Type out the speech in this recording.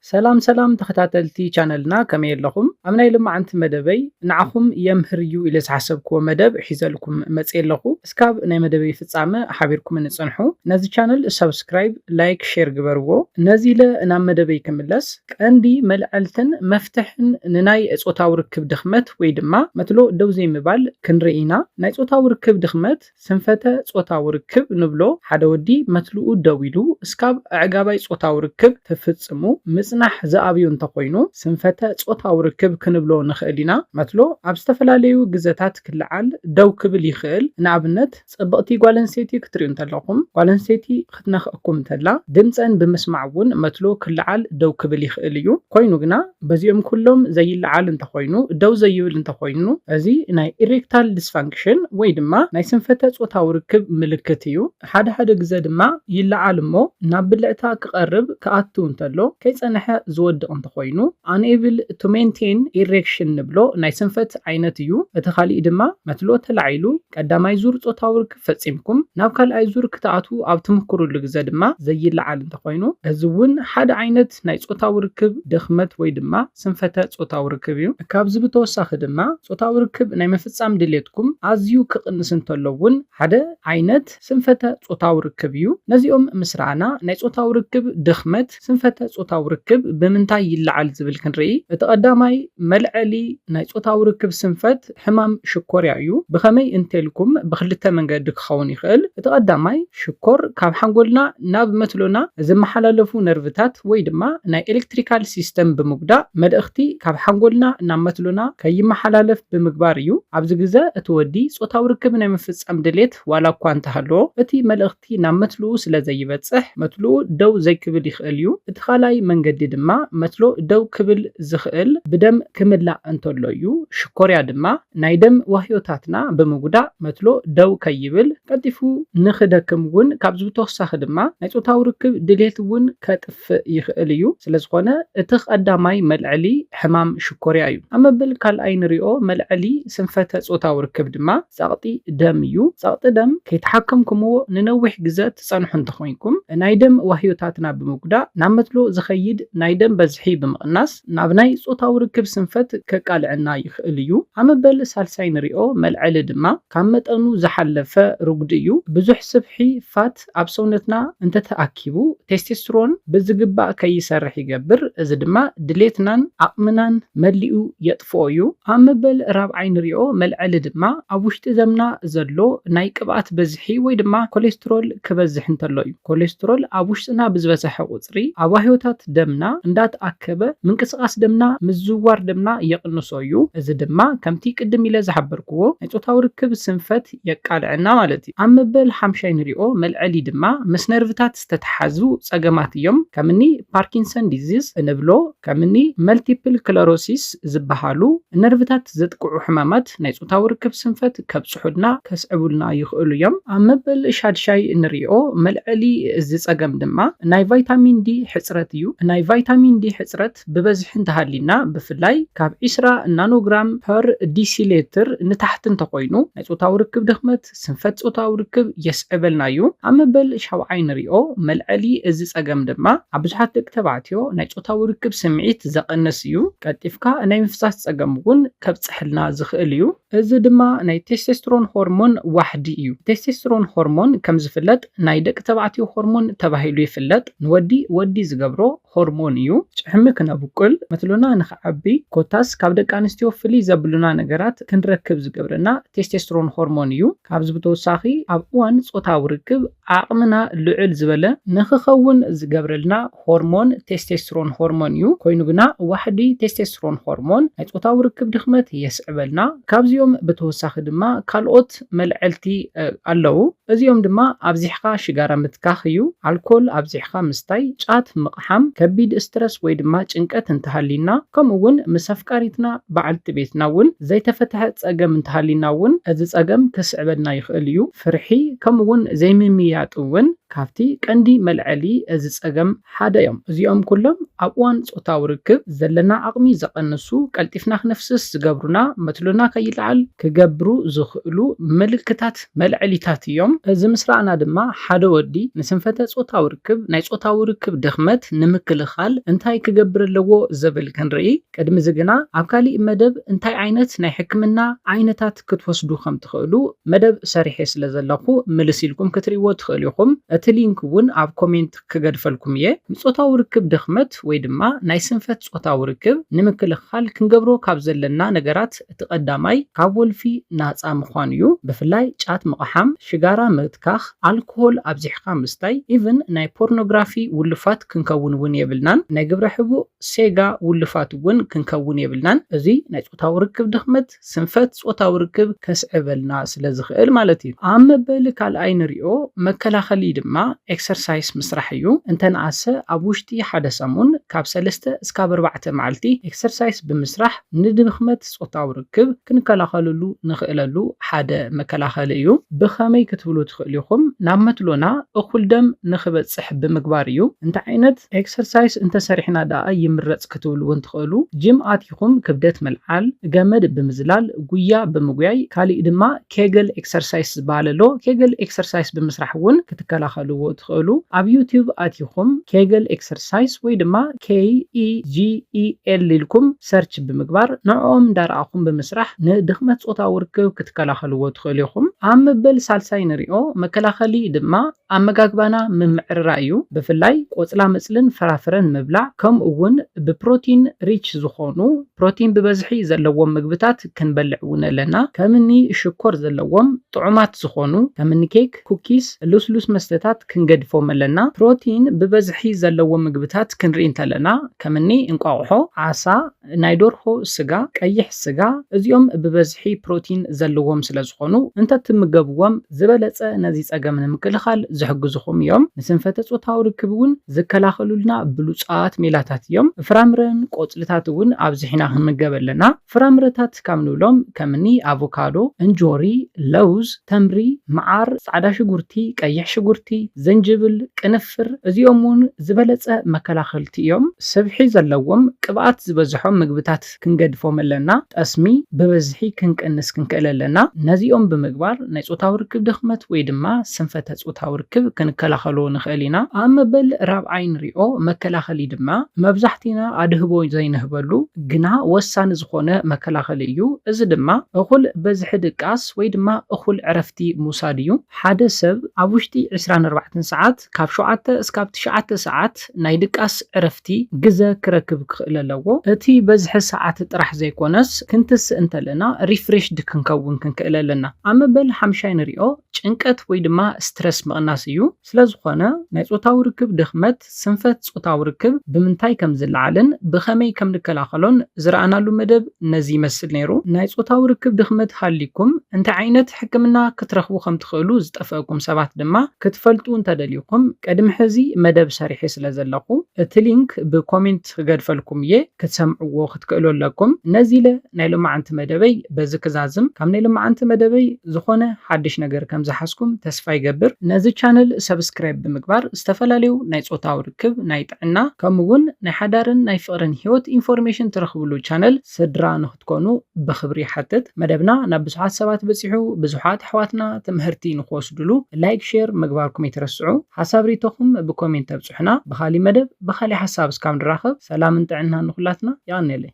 سلام سلام تخاتلتي channelنا كما يلخم أمنا يلما عنت مدبي نعخم يمهريو إلى حسبكو مدب حيزلكم مسئل لخو اسكاب ناي مدبي فتسامة حابيركم نتصنحو نازي channel سبسكرايب لايك شير جبرو نازيلا نام مدبي كملس عندي ملعلتن مفتحن نناي اسوتاو ركب دخمت ويدما متلو دوزي مبال كنرئينا ناي اسوتاو ركب دخمت سنفتا اسوتاو ركب نبلو حدا ودي متلو دويلو اسكاب عقاباي اسوتاو ركب تفتصمو مصنح زابيو انتقوينو سنفتا صوتاو ركب كنبلو نخእል ኢና መትሎ ኣብ ዝተፈላለዩ ግዘታት ክልዓል ደው ክብል ይኽእል ንኣብነት ጽብቕቲ ጓል ኣንስተይቲ ክትሪኡ እንተለኹም ጓል ኣንስተይቲ ክትነኽአኩም እንተላ ድምፀን ብምስማዕ እውን መትሎ ክልዓል ደው ክብል ይኽእል እዩ ኮይኑ ግና በዚኦም ኩሎም ዘይልዓል እንተኾይኑ ደው ዘይብል እንተኾይኑ እዚ ናይ ኢሬክታል ዲስፋንክሽን ወይ ድማ ናይ ስንፈተ ጾታዊ ርክብ ምልክት እዩ ሓደ ግዜ ድማ ይልዓል እሞ ናብ ብልዕታ ክቐርብ ክኣቱ እንተሎ ከይጸንሐ ዝወድቕ እንተኾይኑ unable to maintain erection ንብሎ ናይ ስንፈት ዓይነት እዩ እቲ ኻሊእ ድማ መትሎ ተላዒሉ ቀዳማይ ዙር ጾታዊ ርክብ ፈጺምኩም ናብ ካልኣይ ዙር ክትኣቱ ኣብ ትምክሩሉ ግዜ ድማ ዘይልዓል እንተኾይኑ እዚ እውን ሓደ ዓይነት ናይ ጾታዊ ርክብ ድኽመት ወይ ድማ ስንፈተ ጾታዊ ርክብ እዩ ካብዚ ብተወሳኺ ድማ ጾታዊ ርክብ ናይ ምፍጻም ድሌትኩም ኣዝዩ ክቕንስ እንተሎ እውን ሓደ ዓይነት ስንፈተ ጾታዊ ርክብ እዩ ነዚኦም ምስራና ናይ ጾታዊ ርክብ ድኽመት ስንፈተ ጾታዊ ርክብ ብምንታይ ይልዓል ዝብል ክንርኢ እቲ ቀዳማይ መልዐሊ ናይ ጾታዊ ርክብ ስንፈት ሕማም ሽኮርያ እዩ ብኸመይ እንተልኩም ብክልተ መንገዲ ክኸውን ይኽእል እቲ ቀዳማይ ሽኮር ካብ ሓንጎልና ናብ መትሎና ዝመሓላለፉ ነርቭታት ወይ ድማ ናይ ኤሌክትሪካል ሲስተም ብምጉዳእ መልእኽቲ ካብ ሓንጎልና ናብ መትሎና ከይመሓላለፍ ብምግባር እዩ ኣብዚ ግዜ እቲ ወዲ ጾታዊ ርክብ ናይ ምፍጻም ድሌት ዋላ እኳ እንተሃለዎ እቲ መልእኽቲ ናብ መትልኡ ስለ ዘይበጽሕ መትልኡ ደው ዘይክብል ይኽእል እዩ እቲ ኻልኣይ መንገዲ ድማ መትሎ ደው ክብል ዝኽእል ብደም ክምላእ እንተሎ እዩ ሽኮርያ ድማ ናይ ደም ዋህዮታትና ብምጉዳእ መትሎ ደው ከይብል ቀጢፉ ንኽደክም እውን ካብ ዝተወሳኺ ድማ ናይ ጾታዊ ርክብ ድሌት እውን ከጥፍእ ይኽእል እዩ ስለዝኾነ እቲ ቀዳማይ መልዐሊ ሕማም ሽኮርያ እዩ ኣብ መበል ካልኣይ ንሪኦ መልዐሊ ስንፈተ ጾታዊ ርክብ ድማ ጸቕጢ ደም እዩ ጸቕጢ ደም ከይተሓከምኩምዎ ንነዊሕ ግዜ ትጸንሑ እንተኾይንኩም ናይ ደም ዋህዮታትና ብምጉዳእ ናብ መትሎ ዝኸይድ ናይ ደም በዝሒ ብምቕናስ ናብ ናይ ጾታዊ ርክብ ስንፈት ከቃልዕና ይኽእል እዩ ኣብ መበል ሳልሳይ ንሪኦ መልዐሊ ድማ ካብ መጠኑ ዝሓለፈ ርጉድ እዩ ብዙሕ ስብሒ ፋት ኣብ ሰውነትና እንተተኣኪቡ ቴስቴስትሮን ብዝግባእ ከይሰርሕ ይገብር እዚ ድማ ድሌትናን ዓቕምናን መሊኡ የጥፍኦ እዩ ኣብ መበል ራብዓይ ንሪኦ መልዐሊ ድማ ኣብ ውሽጢ ደምና ዘሎ ናይ ቅብኣት በዝሒ ወይ ድማ ኮሌስትሮል ክበዝሕ እንተሎ እዩ ኮሌስትሮል ኣብ ውሽጥና ብዝበዝሐ ቁፅሪ ኣብ ዋህዮታት ደምና እንዳተኣከበ ምንቅስቓስ ደምና ምዝውዋር ደምና የቕንሶ እዩ እዚ ድማ ከምቲ ቅድም ኢለ ዝሓበርክዎ ናይ ጾታዊ ርክብ ስንፈት የቃልዕና ማለት እዩ ኣብ መበል ሓምሻይ ንሪኦ መልዐሊ ድማ ምስ ነርቭታት ዝተተሓዙ ጸገማት እዮም ከምኒ ፓርኪንሰን ዲዚዝ እንብሎ ከምኒ መልቲፕል ክለሮሲስ ዝበሃሉ ነርቭታት ዘጥቅዑ ሕማማት ናይ ጾታዊ ርክብ ስንፈት ከብጽሑልና ከስዕቡልና ይኽእሉ እዮም ኣብ መበል ሻድሻይ ንሪኦ መልዐሊ እዚ ጸገም ድማ ናይ ቫይታሚን ዲ ሕጽረት እዩ ናይ ቫይታሚን ዲ ሕጽረት ብበዝሒ እንተሃሊና ብፍላይ ካብ 20 ናኖግራም ፐር ዲሲሊትር ንታሕቲ እንተኾይኑ ናይ ጾታዊ ርክብ ድኽመት ስንፈት ጾታዊ ርክብ የስዕበልና እዩ ኣብ መበል ሻውዓይ ንሪኦ መልዐሊ እዚ ጸገም ድማ ኣብ ብዙሓት ደቂ ተባዕትዮ ናይ ጾታዊ ርክብ ስምዒት ዘቐንስ እዩ ቀጢፍካ ናይ ምፍሳስ ጸገም እውን ከብጽሕልና ዝኽእል እዩ እዚ ድማ ናይ ቴስቴስትሮን ሆርሞን ዋሕዲ እዩ ቴስቴስትሮን ሆርሞን ከም ዝፍለጥ ናይ ደቂ ተባዕትዮ ሆርሞን ተባሂሉ ይፍለጥ ንወዲ ወዲ ዝገብሮ ሆርሞን እዩ ጭሕሚ ክነብቁል መትሎና ንኽዓቢ ኮታስ ካብ ደቂ ኣንስትዮ ፍልይ ዘብሉና ነገራት ክንረክብ ዝገብረና ቴስቴስትሮን ሆርሞን እዩ ካብዚ ብተወሳኺ ኣብ እዋን ጾታዊ ርክብ ዓቕምና ልዑል ዝበለ ንኽኸውን ዝገብረልና ሆርሞን ቴስቴስትሮን ሆርሞን እዩ ኮይኑ ግና ዋሕዲ ቴስቴስትሮን ሆርሞን ናይ ጾታዊ ርክብ ድኽመት የስዕበልና ካብዚኦም ብተወሳኺ ድማ ካልኦት መልዐልቲ ኣለዉ እዚኦም ድማ ኣብዚሕካ ሽጋራ ምትካኽ እዩ ኣልኮል ኣብዚሕካ ምስታይ ጫት ምቕሓም ከቢድ ስትረስ ወይ ድማ ጭንቀት እንተሃሊና ከምኡውን ምስ ኣፍቃሪትና በዓልቲ ቤትና እውን ዘይተፈትሐ ጸገም እንተሃሊና እውን እዚ ጸገም ክስዕበልና ይኽእል እዩ ፍርሒ ከምኡውን ዘይምምያጥ እውን ካብቲ ቀንዲ መልዐሊ እዚ ጸገም ሓደ እዮም እዚኦም ኩሎም ኣብ እዋን ጾታዊ ርክብ ዘለና ዓቕሚ ዘቐንሱ ቀልጢፍና ክነፍስስ ዝገብሩና መትሎና ከይልዓል ክገብሩ ዝኽእሉ ምልክታት መልዐሊታት እዮም እዚ ምስራዕና ድማ ሓደ ወዲ ንስንፈተ ጾታዊ ርክብ ናይ ጾታዊ ርክብ ድኽመት ንምክልኻል ንምክልኻል እንታይ ክገብር ኣለዎ ዝብል ክንርኢ ቅድሚ ዝግና ኣብ ካሊእ መደብ እንታይ ዓይነት ናይ ሕክምና ዓይነታት ክትወስዱ ከም ትኽእሉ መደብ ሰሪሐ ስለ ዘለኹ ምልስ ኢልኩም ክትሪእዎ ትኽእሉ ኢኹም እቲ ሊንክ እውን ኣብ ኮሜንት ክገድፈልኩም እየ ጾታዊ ርክብ ድኽመት ወይ ድማ ናይ ስንፈት ጾታዊ ርክብ ንምክልኻል ክንገብሮ ካብ ዘለና ነገራት እቲ ቀዳማይ ካብ ወልፊ ናፃ ምዃን እዩ ብፍላይ ጫት ምቕሓም ሽጋራ ምትካኽ ኣልኮሆል ኣብዚሕካ ምስታይ ኢቭን ናይ ፖርኖግራፊ ውልፋት ክንከውን እውን የብልናን ናይ ግብረ ሕቡእ ሴጋ ውልፋት እውን ክንከውን የብልናን እዚ ናይ ጾታዊ ርክብ ድኽመት ስንፈት ጾታዊ ርክብ ከስዕበልና ስለ ዝኽእል ማለት እዩ ኣብ መበል ካልኣይ ንሪኦ መከላኸሊ ድማ ኤክሰርሳይዝ ምስራሕ እዩ እንተነኣሰ ኣብ ውሽጢ ሓደ ሰሙን ካብ 3 እስካብ 4 መዓልቲ ኤክሰርሳይዝ ብምስራሕ ንድኽመት ጾታዊ ርክብ ክንከላኸለሉ ንኽእለሉ ሓደ መከላኸሊ እዩ ብኸመይ ክትብሉ ትኽእሉ ኢኹም ናብ መትሎና እኹል ደም ንኽበፅሕ ብምግባር እዩ እንታይ ዓይነት ኤክሰርሳይዝ እንተሰሪሕና ዳኣ ይምረፅ ክትብሉ እውን ትኽእሉ ጂም ኣትይኹም ክብደት መልዓል ገመድ ብምዝላል ጉያ ብምጉያይ ካሊእ ድማ ኬግል ኤክሰርሳይዝ ዝበሃል ኣሎ ኬግል ኤክሰርሳይዝ ብምስራሕ እውን ክትከላኸልዎ ትኽእሉ ኣብ ዩቲዩብ ኣትይኹም ኬግል ኤክሰርሳይዝ ወይ ድማ KEGEL ኢልኩም ሰርች ብምግባር ንዕኦም እንዳረኣኹም ብምስራሕ ንድኽመት ጾታዊ ርክብ ክትከላኸልዎ ትኽእሉ ኢኹም ኣብ መበል ሳልሳይ ንሪኦ መከላኸሊ ድማ ኣመጋግባና ምምዕርራ እዩ ብፍላይ ቆፅላ መፅልን ፍራፍረን ምብላዕ ከምኡ እውን ብፕሮቲን ሪች ዝኾኑ ፕሮቲን ብበዝሒ ዘለዎም ምግብታት ክንበልዕ እውን ኣለና ከምኒ ሽኮር ዘለዎም ጥዑማት ዝኾኑ ከምኒ ኬክ ኩኪስ ልስሉስ መስተታት ክንገድፎም ኣለና ፕሮቲን ብበዝሒ ዘለዎም ምግብታት ክንርኢ እንተለና ከምኒ እንቋቑሖ ዓሳ ናይ ደርሆ ስጋ ቀይሕ ስጋ እዚኦም ብበዝሒ ፕሮቲን ዘለዎም ስለ ዝኾኑ እንተትምገብዎም ዝበለፀ ነዚ ፀገም ንምክልኻል ዝሕግዙኹም እዮም ንስንፈተ ጾታዊ ርክብ እውን ዝከላኸሉልና ብሉፃት ሜላታት እዮም ፍራምረን ቆፅልታት እውን ኣብዚሕና ክንምገብ ኣለና ፍራምረታት ካብ ንብሎም ከምኒ ኣቮካዶ እንጆሪ ለውዝ ተምሪ መዓር ፃዕዳ ሽጉርቲ ቀይሕ ሽጉርቲ ዘንጅብል ቅንፍር እዚኦም እውን ዝበለፀ መከላኸልቲ እዮም ሰብሒ ዘለዎም ቅብኣት ዝበዝሖም ምግብታት ክንገድፎም ኣለና ጠስሚ ብበዝሒ ክንቀንስ ክንክእል ኣለና ነዚኦም ብምግባር ናይ ጾታዊ ርክብ ድኽመት ወይ ድማ ስንፈተ ጾታዊ ርክብ ክንከላኸልዎ ንኽእል ኢና ኣብ መበል ራብዓይ ንሪኦ መከላኸሊ ድማ መብዛሕቲና ኣድህቦ ዘይንህበሉ ግና ወሳኒ ዝኾነ መከላኸሊ እዩ እዚ ድማ እኹል በዝሒ ድቃስ ወይ ድማ እኹል ዕረፍቲ ምውሳድ እዩ ሓደ ሰብ ኣብ ውሽጢ 24 ሰዓት ካብ 7 እስካብ 9 ሰዓት ናይ ድቃስ ዕረፍቲ ግዘ ክረክብ ክኽእል ኣለዎ እቲ በዝሒ ሰዓት ጥራሕ ዘይኮነስ ክንትስእ እንተለና ሪፍሬሽድ ክንከውን ክንክእል ኣለና ኣብ መበል ሓምሻይ ንሪኦ ጭንቀት ወይ ድማ ስትረስ ምቕናስ እዩ ስለዝኾነ ናይ ጾታዊ ርክብ ድኽመት ስንፈት ጾታዊ ርክብ ብምንታይ ከም ዝለዓልን ብኸመይ ከም ንከላኸሎን ዝረኣናሉ መደብ ነዚ ይመስል ነይሩ ናይ ጾታዊ ርክብ ድኽመት ሃሊኩም እንታይ ዓይነት ሕክምና ክትረኽቡ ከም ትኽእሉ ዝጠፍአኩም ሰባት ድማ ክትፈልጡ እንተደልዩኩም ቅድሚ ሕዚ መደብ ሰሪሐ ስለ ዘለኹ እቲ ሊንክ ብኮሜንት ክገድፈልኩም እየ ክትሰምዕዎ ክትክእሉ ኣለኩም ነዚ ኢለ ናይ ሎማዓንቲ መደበይ በዚ ክዛዝም ካብ ናይ ሎማዓንቲ መደበይ ዝኾነ ሓድሽ ነገር ከም ዝሓስኩም ተስፋ ይገብር ነዚ ቻነል ሰብስክራይብ ብምግባር ዝተፈላለዩ ናይ ጾታዊ ርክብ ናይ ጥዕና ከምኡውን ናይ ሓዳርን ናይ ፍቕርን ሂወት ኢንፎርሜሽን ትረኽብሉ ቻነል ስድራ ንኽትኮኑ ብኽብሪ ሓትት መደብና ናብ ብዙሓት ሰባት በፂሑ ብዙሓት ኣሕዋትና ትምህርቲ ንኽወስድሉ ላይክ ሼር ምግባርኩም ይትረስዑ ሓሳብ ሪቶኹም ብኮሜንት ተብፅሑና ብኻሊ መደብ ብኻሊ ሓሳብ እስካብ ንራኸብ ሰላምን ጥዕና ንኹላትና ይቐኒለይ